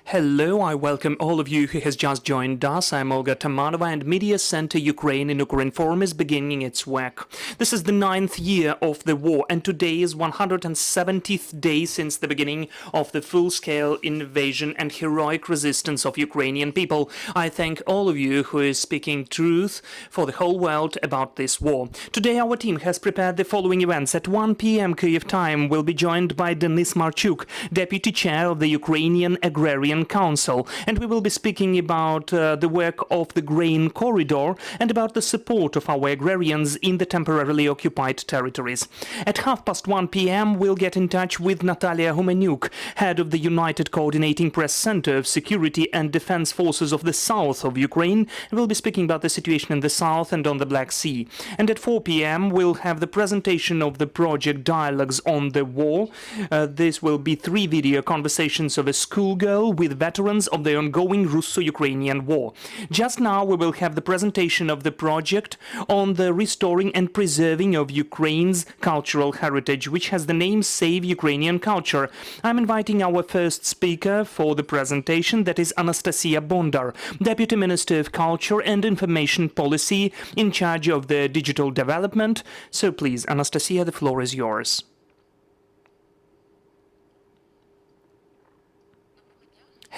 Hello, I welcome all of you who has just joined us. I'm Olga Tamanova, and Media Center Ukraine in Ukrinform is beginning its work. This is the 9th year of the war, and today is 170th day since the beginning of the full-scale invasion and heroic resistance of Ukrainian people. I thank all of you who is speaking truth for the whole world about this war. Today our team has prepared the following events. At 1 p.m. Kyiv time, we'll be joined by Denis Marchuk, Deputy Chair of the Ukrainian Agrarian Council, and we will be speaking about the work of the grain corridor and about the support of our agrarians in the temporarily occupied territories. At 1:30 p.m. we'll get in touch with Natalia Humaniuk, head of the United Coordinating Press Center of Security and Defense Forces of the South of Ukraine, and we'll be speaking about the situation in the South and on the Black Sea. And at 4 p.m. we'll have the presentation of the project Dialogues on the War. This will be 3 video conversations of a schoolgirl with veterans of the ongoing Russo-Ukrainian war. Just now we will have the presentation of the project on the restoring and preserving of Ukraine's cultural heritage, which has the name Save Ukrainian Culture. I'm inviting our first speaker for the presentation, that is Anastasia Bondar, Deputy Minister of Culture and Information Policy in charge of the digital development. So please, Anastasia, the floor is yours.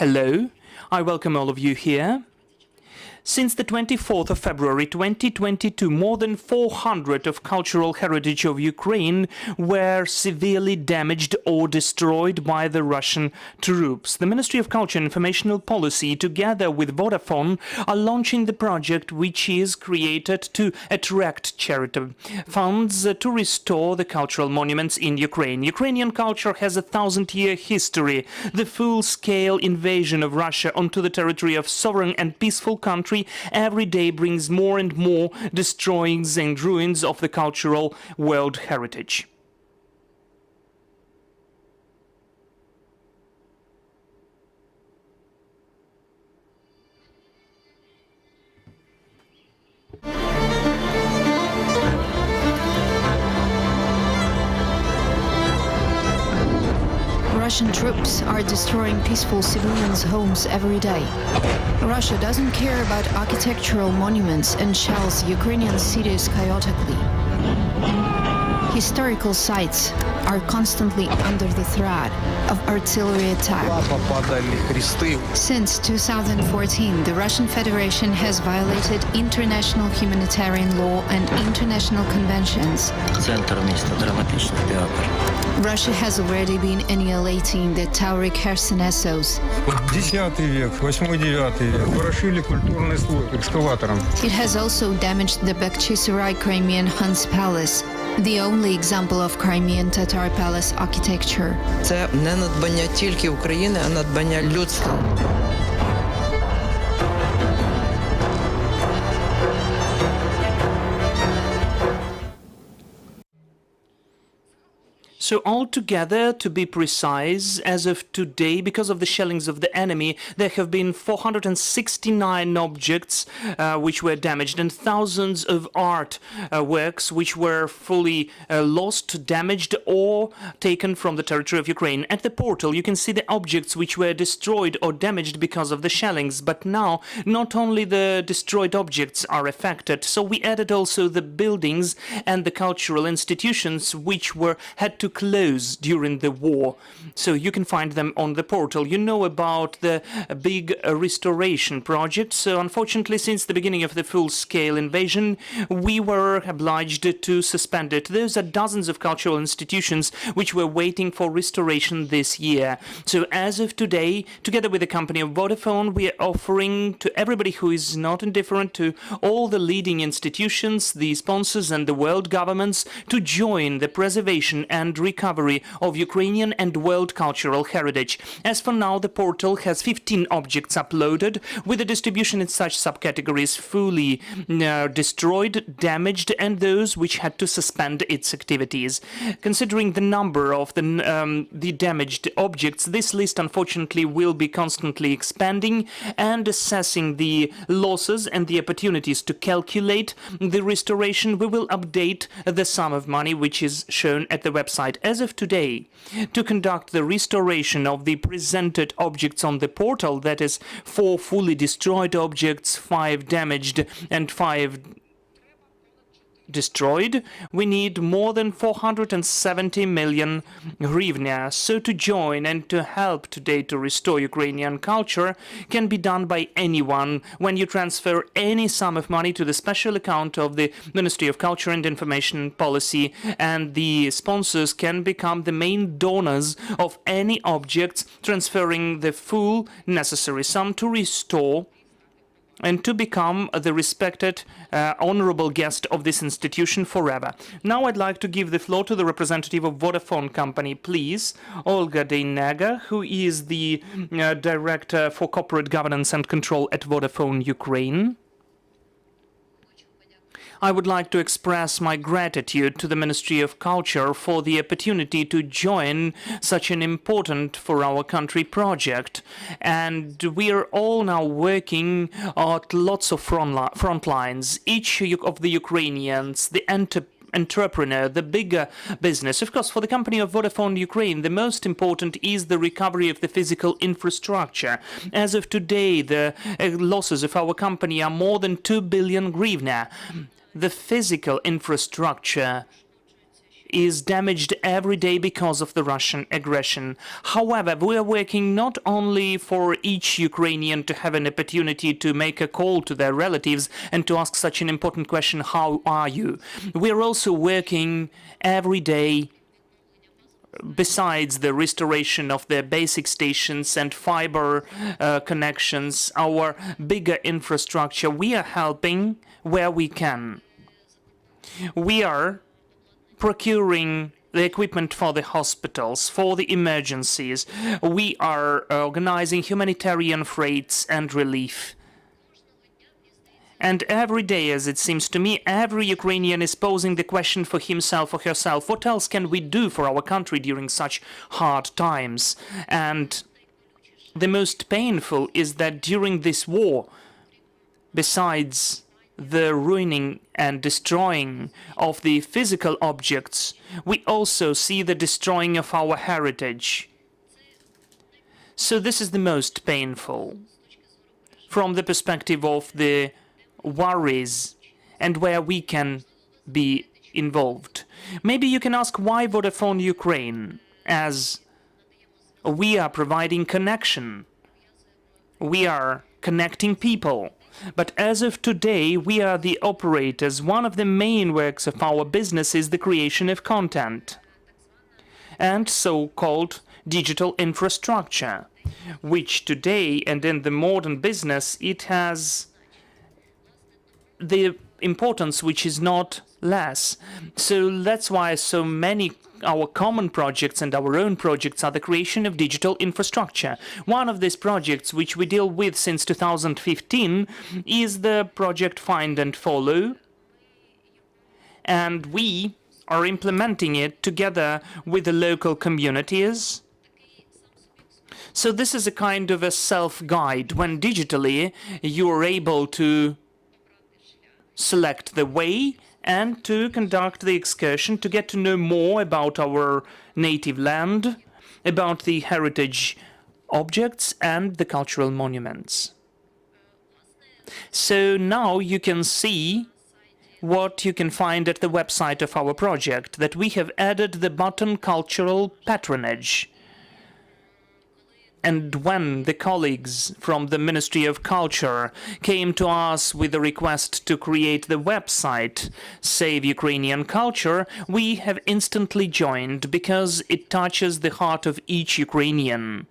Hello, I welcome all of you here. Since the 24th of February 2022, more than 400 of cultural heritage of Ukraine were severely damaged or destroyed by the Russian troops. The Ministry of Culture and Informational Policy, together with Vodafone, are launching the project which is created to attract charitable funds to restore the cultural monuments in Ukraine. Ukrainian culture has a 1,000-year history. The full-scale invasion of Russia onto the territory of sovereign and peaceful country every day brings more and more destroyings and ruins of the cultural world heritage. Russian troops are destroying peaceful civilians' homes every day. Russia doesn't care about architectural monuments and shells Ukrainian cities chaotically. Historical sites are constantly under the threat of artillery attack. Since 2014, the Russian Federation has violated international humanitarian law and international conventions. Russia has already been annihilating the Tauric Kherson Essos. It has also damaged the Bakhchisarai Crimean Hun's Palace, the only example of Crimean Tatar palace architecture. Це не надбання тільки України, а надбання людства. So altogether, to be precise, as of today, because of the shellings of the enemy, there have been 469 objects which were damaged, and thousands of art works which were fully lost, damaged, or taken from the territory of Ukraine. At the portal, you can see the objects which were destroyed or damaged because of the shellings, but now not only the destroyed objects are affected, so we added also the buildings and the cultural institutions which had to close during the war. So you can find them on the portal. You know about the big restoration project. So unfortunately, since the beginning of the full-scale invasion, we were obliged to suspend it. Those are dozens of cultural institutions which were waiting for restoration this year. So as of today, together with the company of Vodafone, we are offering to everybody who is not indifferent, to all the leading institutions, the sponsors and the world governments, to join the preservation and recovery of Ukrainian and world cultural heritage. As for now, the portal has 15 objects uploaded, with the distribution in such subcategories: fully destroyed, damaged, and those which had to suspend its activities. Considering the number of the damaged objects, this list unfortunately will be constantly expanding, and assessing the losses and the opportunities to calculate the restoration, we will update the sum of money which is shown at the website. But as of today, to conduct the restoration of the presented objects on the portal, that is 4 fully destroyed objects, 5 damaged and 5 destroyed, we need more than 470 million hryvnia. So to join and to help today to restore Ukrainian culture can be done by anyone when you transfer any sum of money to the special account of the Ministry of Culture and Information Policy, and the sponsors can become the main donors of any objects, transferring the full necessary sum to restore and to become the respected, honorable guest of this institution forever. Now I'd like to give the floor to the representative of Vodafone company, please, Olga Deyneha, who is the Director for Corporate Governance and Control at Vodafone Ukraine. I would like to express my gratitude to the Ministry of Culture for the opportunity to join such an important for our country project. And we are all now working at lots of front lines. Each of the Ukrainians, the entrepreneur, the bigger business. Of course, for the company of Vodafone Ukraine, the most important is the recovery of the physical infrastructure. As of today, the losses of our company are more than 2 billion hryvnia. The physical infrastructure is damaged every day because of the Russian aggression. However, we are working not only for each Ukrainian to have an opportunity to make a call to their relatives and to ask such an important question, how are you? We are also working every day, besides the restoration of the basic stations and fiber connections, our bigger infrastructure, we are helping where we can. We are procuring the equipment for the hospitals, for the emergencies. We are organizing humanitarian freights and relief. And every day, as it seems to me, every Ukrainian is posing the question for himself or herself, what else can we do for our country during such hard times? And the most painful is that during this war, besides the ruining and destroying of the physical objects, we also see the destroying of our heritage. So this is the most painful from the perspective of the worries and where we can be involved. Maybe you can ask why Vodafone Ukraine, as we are providing connection. We are connecting people. But as of today, we are the operators. One of the main works of our business is the creation of content and so-called digital infrastructure, which today and in the modern business, it has the importance which is not less. So that's why so many our common projects and our own projects are the creation of digital infrastructure. One of these projects, which we deal with since 2015, is the project Find and Follow. And we are implementing it together with the local communities. So this is a kind of a self-guide when digitally you are able to select the way and to conduct the excursion, to get to know more about our native land, about the heritage objects and the cultural monuments. So now you can see what you can find at the website of our project, that we have added the button Cultural Patronage. And when the colleagues from the Ministry of Culture came to us with a request to create the website Save Ukrainian Culture, we have instantly joined because it touches the heart of each Ukrainian.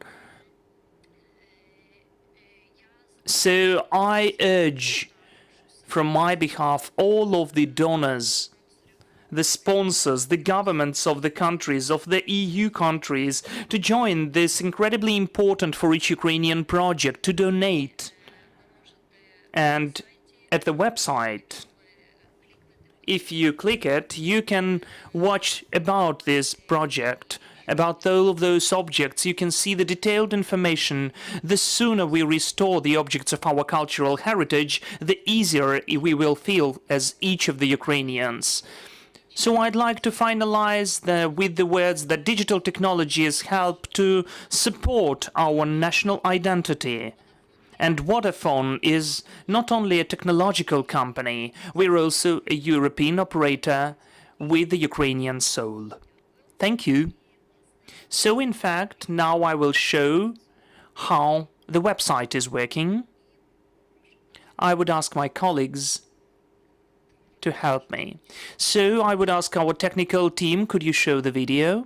So I urge from my behalf all of the donors, the sponsors, the governments of the countries, of the EU countries, to join this incredibly important for each Ukrainian project, to donate. And at the website, if you click it, you can watch about this project, about all of those objects. You can see the detailed information. The sooner we restore the objects of our cultural heritage, the easier we will feel as each of the Ukrainians. So I'd like to finalize with the words that digital technologies help to support our national identity. And Vodafone is not only a technological company, we're also a European operator with the Ukrainian soul. Thank you. So in fact, now I will show how the website is working. I would ask my colleagues to help me. So I would ask our technical team, could you show the video?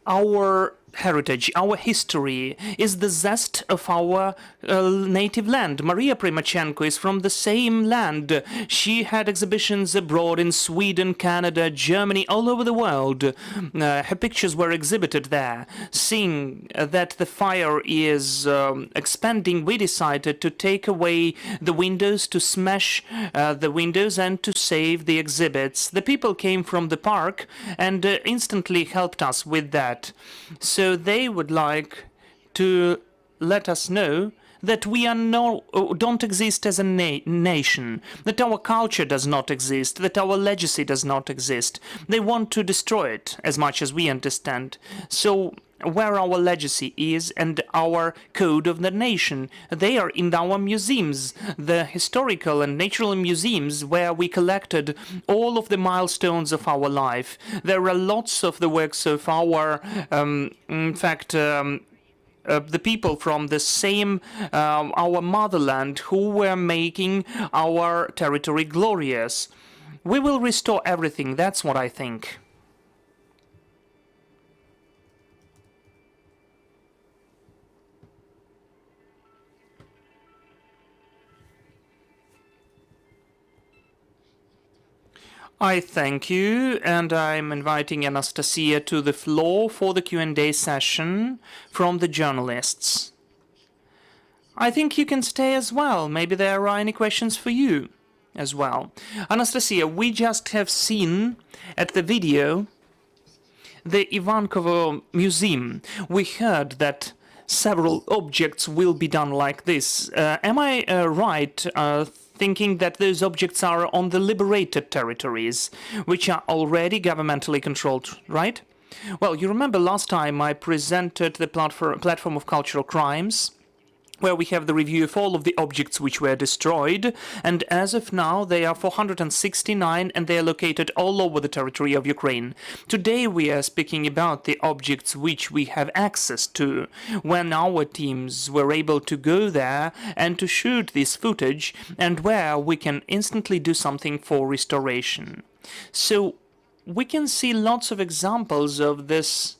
Our heritage, our history, is the zest of our native land. Maria Primachenko is from the same land. She had exhibitions abroad in Sweden, Canada, Germany, all over the world. Her pictures were exhibited there. Seeing that the fire is expanding, we decided to take away the windows, to smash the windows and to save the exhibits. The people came from the park and instantly helped us with that. So they would like to let us know that we are don't exist as a nation, that our culture does not exist, that our legacy does not exist. They want to destroy it, as much as we understand. So where our legacy is and our code of the nation, they are in our museums, the historical and natural museums where we collected all of the milestones of our life. There are lots of the works of our, the people from the same, our motherland, who were making our territory glorious. We will restore everything, that's what I think. I thank you, and I'm inviting Anastasia to the floor for the Q&A session from the journalists. I think you can stay as well. Maybe there are any questions for you as well. Anastasia, we just have seen at the video the Ivankovo Museum. We heard that several objects will be done like this. Am I right thinking that those objects are on the liberated territories, which are already governmentally controlled, right? Well, you remember last time I presented the platform of cultural crimes, where we have the review of all of the objects which were destroyed, and as of now they are 469 and they are located all over the territory of Ukraine. Today we are speaking about the objects which we have access to, when our teams were able to go there and to shoot this footage, and where we can instantly do something for restoration. So we can see lots of examples of this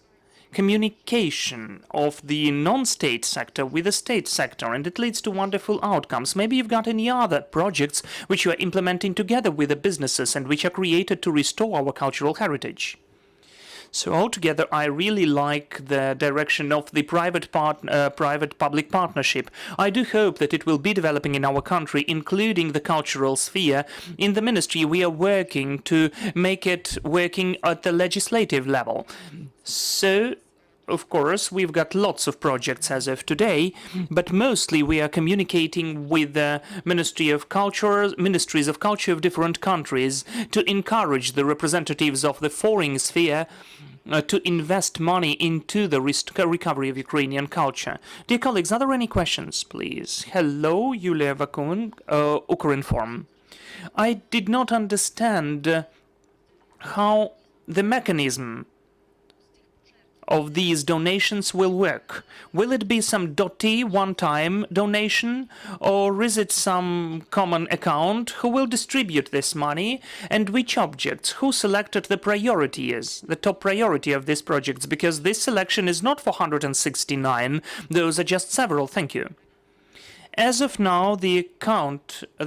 communication of the non-state sector with the state sector, and it leads to wonderful outcomes. Maybe you've got any other projects which you are implementing together with the businesses and which are created to restore our cultural heritage. So altogether, I really like the direction of the private-public partnership. I do hope that it will be developing in our country, including the cultural sphere. In the ministry, we are working to make it working at the legislative level. So, of course, we've got lots of projects as of today, but mostly we are communicating with the ministries of culture of different countries to encourage the representatives of the foreign sphere to invest money into the recovery of Ukrainian culture. Dear colleagues, are there any questions, please? Hello, Yulia Vakun, Ukrinform. I did not understand how the mechanism of these donations will work. Will it be some .t one-time donation, or is it some common account? Who will distribute this money, and which objects? Who selected the priority is, the top priority of these projects? Because this selection is not 469, those are just several. Thank you. As of now, the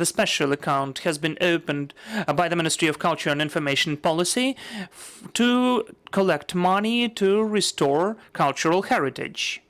special account has been opened by the Ministry of Culture and Information Policy to collect money to restore cultural heritage.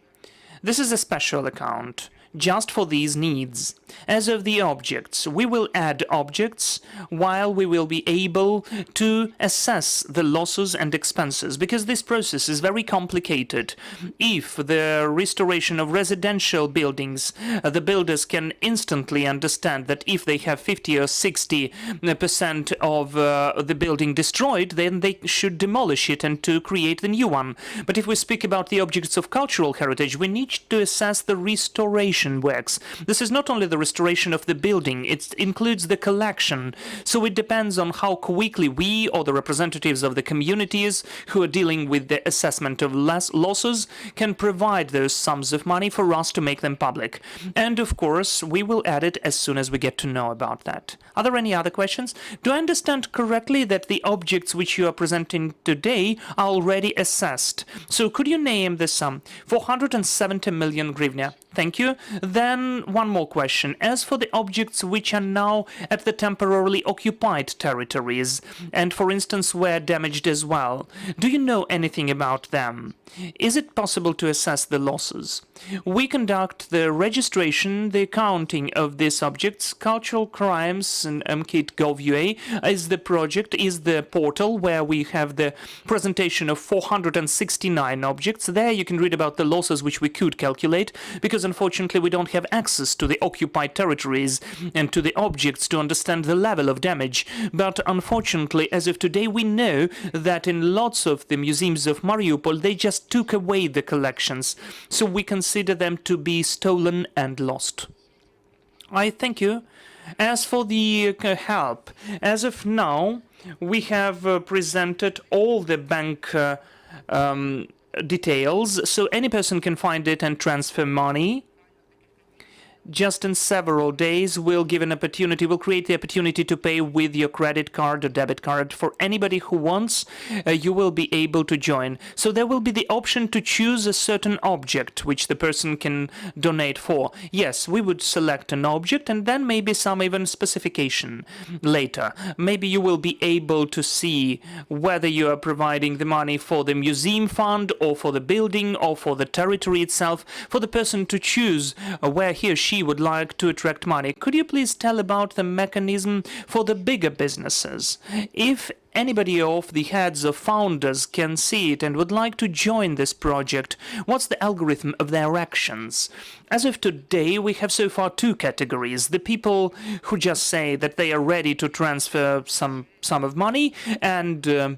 This is a special account just for these needs. As of the objects, we will add objects while we will be able to assess the losses and expenses, because this process is very complicated. If the restoration of residential buildings, the builders can instantly understand that if they have 50 or 60% of the building destroyed, then they should demolish it and to create the new one. But if we speak about the objects of cultural heritage, we need to assess the restoration works. This is not only the restoration of the building, it includes the collection. So it depends on how quickly we or the representatives of the communities who are dealing with the assessment of losses can provide those sums of money for us to make them public. And of course, we will add it as soon as we get to know about that. Are there any other questions? Do I understand correctly that the objects which you are presenting today are already assessed? So could you name the sum? 470 million hryvnia. Thank you. Then one more question. As for the objects which are now at the temporarily occupied territories, and for instance were damaged as well, do you know anything about them? Is it possible to assess the losses? We conduct the registration, the counting of these objects. Cultural Crimes and mkit.gov.ua is the project, is the portal where we have the presentation of 469 objects. There you can read about the losses which we could calculate, because unfortunately we don't have access to the occupied territories and to the objects to understand the level of damage. But unfortunately, as of today, we know that in lots of the museums of Mariupol, they just took away the collections. So we consider them to be stolen and lost. I thank you. As for the help, as of now, we have presented all the bank details, so any person can find it and transfer money. Just in several days, we'll create the opportunity to pay with your credit card or debit card. For anybody who wants, you will be able to join. So there will be the option to choose a certain object which the person can donate for. Yes, we would select an object and then maybe some even specification later. Maybe you will be able to see whether you are providing the money for the museum fund or for the building or for the territory itself, for the person to choose where he or she would like to attract money. Could you please tell about the mechanism for the bigger businesses? If anybody of the heads of founders can see it and would like to join this project, what's the algorithm of their actions? As of today, we have so far two categories. The people who just say that they are ready to transfer some sum of money, and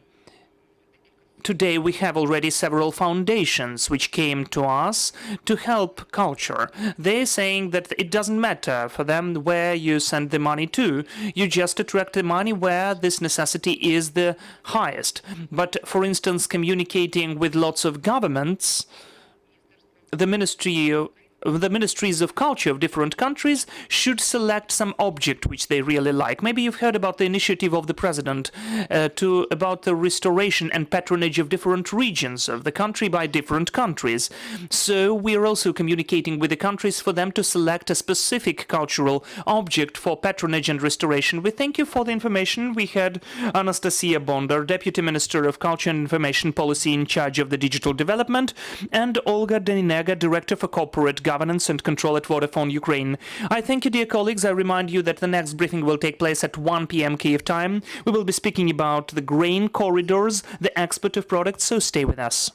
today we have already several foundations which came to us to help culture. They're saying that it doesn't matter for them where you send the money to. You just attract the money where this necessity is the highest. But for instance, communicating with lots of governments, the ministries of culture of different countries should select some object which they really like. Maybe you've heard about the initiative of the president about the restoration and patronage of different regions of the country by different countries. So we are also communicating with the countries for them to select a specific cultural object for patronage and restoration. We thank you for the information. We had Anastasia Bondar, Deputy Minister of Culture and Information Policy in charge of the digital development, and Olga Deyneha, Director for Corporate Governance and Control at Vodafone Ukraine. I thank you, dear colleagues. I remind you that the next briefing will take place at 1 p.m. Kyiv time. We will be speaking about the grain corridors, the export of products, so stay with us.